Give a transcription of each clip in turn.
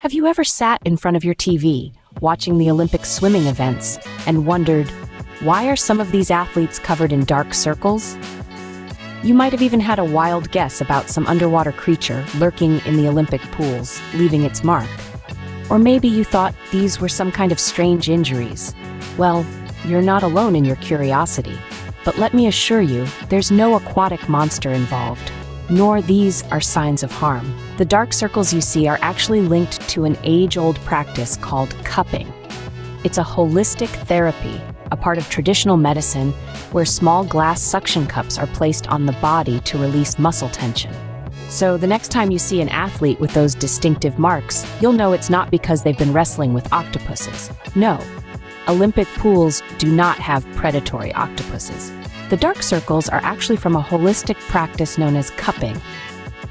Have you ever sat in front of your TV, watching the Olympic swimming events, and wondered, why are some of these athletes covered in dark circles? You might have even had a wild guess about some underwater creature lurking in the Olympic pools, leaving its mark. Or maybe you thought these were some kind of strange injuries. Well, you're not alone in your curiosity. But let me assure you, there's no aquatic monster involved, nor these are signs of harm. The dark circles you see are actually linked to an age-old practice called cupping. It's a holistic therapy, a part of traditional medicine where small glass suction cups are placed on the body to release muscle tension. So the next time you see an athlete with those distinctive marks, you'll know it's not because they've been wrestling with octopuses. No, Olympic pools do not have predatory octopuses. The dark circles are actually from a holistic practice known as cupping.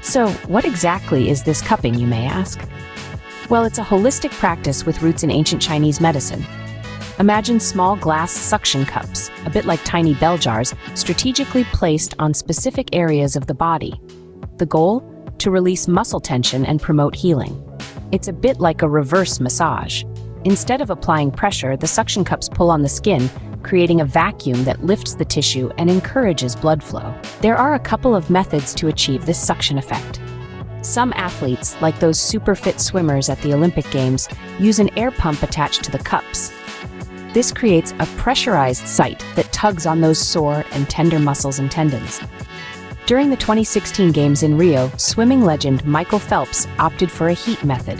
So what exactly is this cupping, you may ask? Well, it's a holistic practice with roots in ancient Chinese medicine. Imagine small glass suction cups, a bit like tiny bell jars, strategically placed on specific areas of the body. The goal? To release muscle tension and promote healing. It's a bit like a reverse massage. Instead of applying pressure, the suction cups pull on the skin, creating a vacuum that lifts the tissue and encourages blood flow. There are a couple of methods to achieve this suction effect. Some athletes, like those super fit swimmers at the Olympic Games, use an air pump attached to the cups. This creates a pressurized site that tugs on those sore and tender muscles and tendons. During the 2016 Games in Rio, swimming legend Michael Phelps opted for a heat method.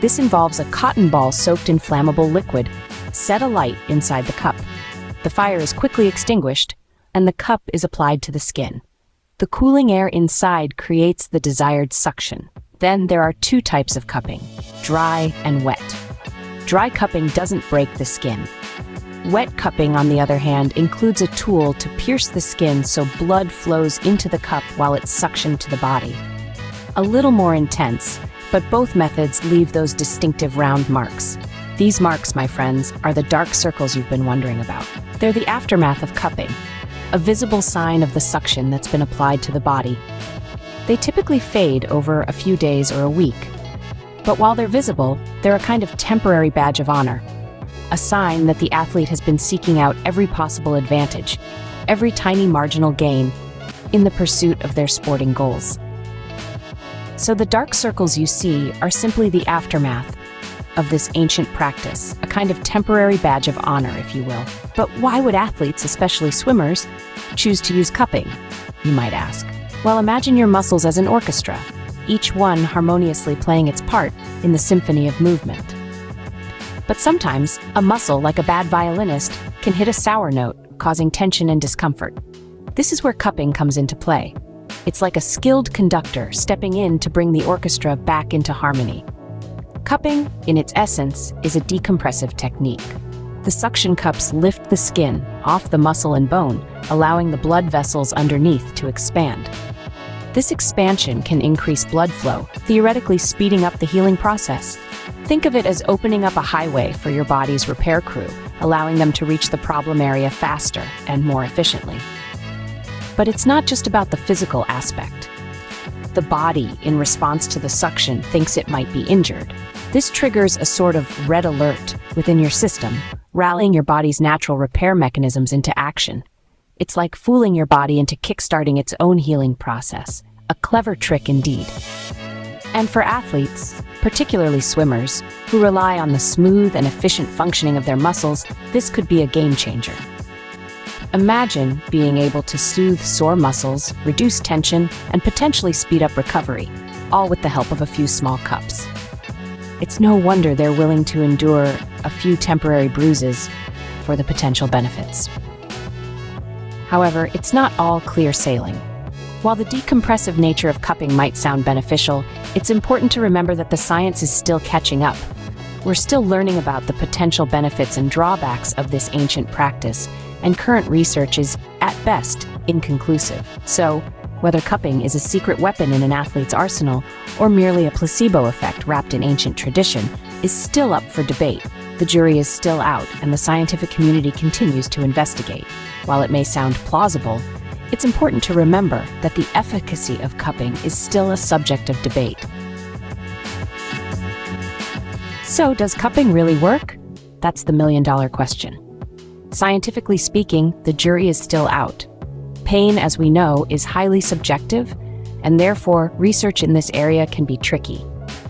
This involves a cotton ball soaked in flammable liquid, set alight inside the cup. The fire is quickly extinguished, and the cup is applied to the skin. The cooling air inside creates the desired suction. Then there are two types of cupping, dry and wet. Dry cupping doesn't break the skin. Wet cupping, on the other hand, includes a tool to pierce the skin so blood flows into the cup while it's suctioned to the body. A little more intense, but both methods leave those distinctive round marks. These marks, my friends, are the dark circles you've been wondering about. They're the aftermath of cupping, a visible sign of the suction that's been applied to the body. They typically fade over a few days or a week. But while they're visible, they're a kind of temporary badge of honor, a sign that the athlete has been seeking out every possible advantage, every tiny marginal gain, in the pursuit of their sporting goals. So the dark circles you see are simply the aftermath of this ancient practice, a kind of temporary badge of honor, if you will. But why would athletes, especially swimmers, choose to use cupping, you might ask? Well, imagine your muscles as an orchestra, each one harmoniously playing its part in the symphony of movement. But sometimes, a muscle, like a bad violinist, can hit a sour note, causing tension and discomfort. This is where cupping comes into play. It's like a skilled conductor stepping in to bring the orchestra back into harmony. Cupping, in its essence, is a decompressive technique. The suction cups lift the skin off the muscle and bone, allowing the blood vessels underneath to expand. This expansion can increase blood flow, theoretically speeding up the healing process. Think of it as opening up a highway for your body's repair crew, allowing them to reach the problem area faster and more efficiently. But it's not just about the physical aspect. The body, in response to the suction, thinks it might be injured. This triggers a sort of red alert within your system, rallying your body's natural repair mechanisms into action. It's like fooling your body into kickstarting its own healing process. A clever trick indeed. And for athletes, particularly swimmers, who rely on the smooth and efficient functioning of their muscles, this could be a game changer. Imagine being able to soothe sore muscles, reduce tension, and potentially speed up recovery, all with the help of a few small cups. It's no wonder they're willing to endure a few temporary bruises for the potential benefits. However, it's not all clear sailing. While the decompressive nature of cupping might sound beneficial, it's important to remember that the science is still catching up. We're still learning about the potential benefits and drawbacks of this ancient practice, and current research is, at best, inconclusive. So, whether cupping is a secret weapon in an athlete's arsenal or merely a placebo effect wrapped in ancient tradition is still up for debate. The jury is still out, and the scientific community continues to investigate. While it may sound plausible, it's important to remember that the efficacy of cupping is still a subject of debate. So, does cupping really work? That's the million-dollar question. Scientifically speaking, the jury is still out. Pain, as we know, is highly subjective, and therefore, research in this area can be tricky.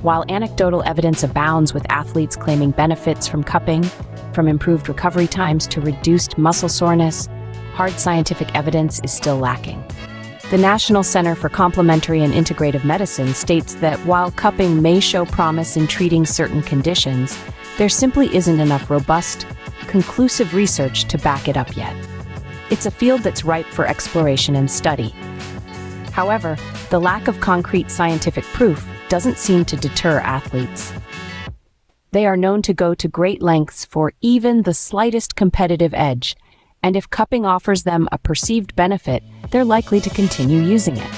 While anecdotal evidence abounds with athletes claiming benefits from cupping, from improved recovery times to reduced muscle soreness, hard scientific evidence is still lacking. The National Center for Complementary and Integrative Medicine states that while cupping may show promise in treating certain conditions, there simply isn't enough robust, conclusive research to back it up yet. It's a field that's ripe for exploration and study. However, the lack of concrete scientific proof doesn't seem to deter athletes. They are known to go to great lengths for even the slightest competitive edge, and if cupping offers them a perceived benefit, they're likely to continue using it.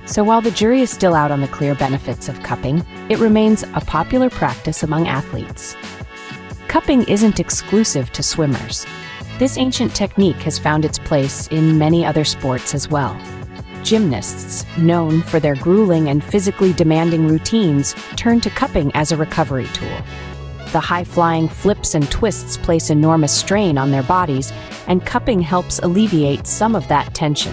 So while the jury is still out on the clear benefits of cupping, it remains a popular practice among athletes. Cupping isn't exclusive to swimmers. This ancient technique has found its place in many other sports as well. Gymnasts, known for their grueling and physically demanding routines, turn to cupping as a recovery tool. The high-flying flips and twists place enormous strain on their bodies, and cupping helps alleviate some of that tension.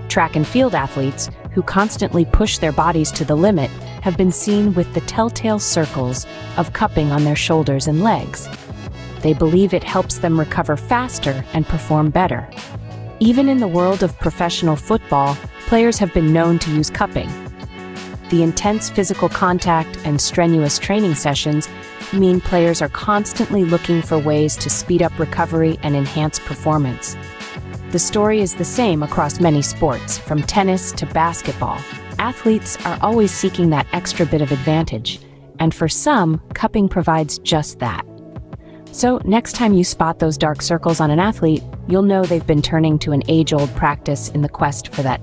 Track and field athletes, who constantly push their bodies to the limit, have been seen with the telltale circles of cupping on their shoulders and legs. They believe it helps them recover faster and perform better. Even in the world of professional football, players have been known to use cupping. The intense physical contact and strenuous training sessions mean players are constantly looking for ways to speed up recovery and enhance performance. The story is the same across many sports, from tennis to basketball. Athletes are always seeking that extra bit of advantage, and for some, cupping provides just that. So, next time you spot those dark circles on an athlete, you'll know they've been turning to an age-old practice in the quest for that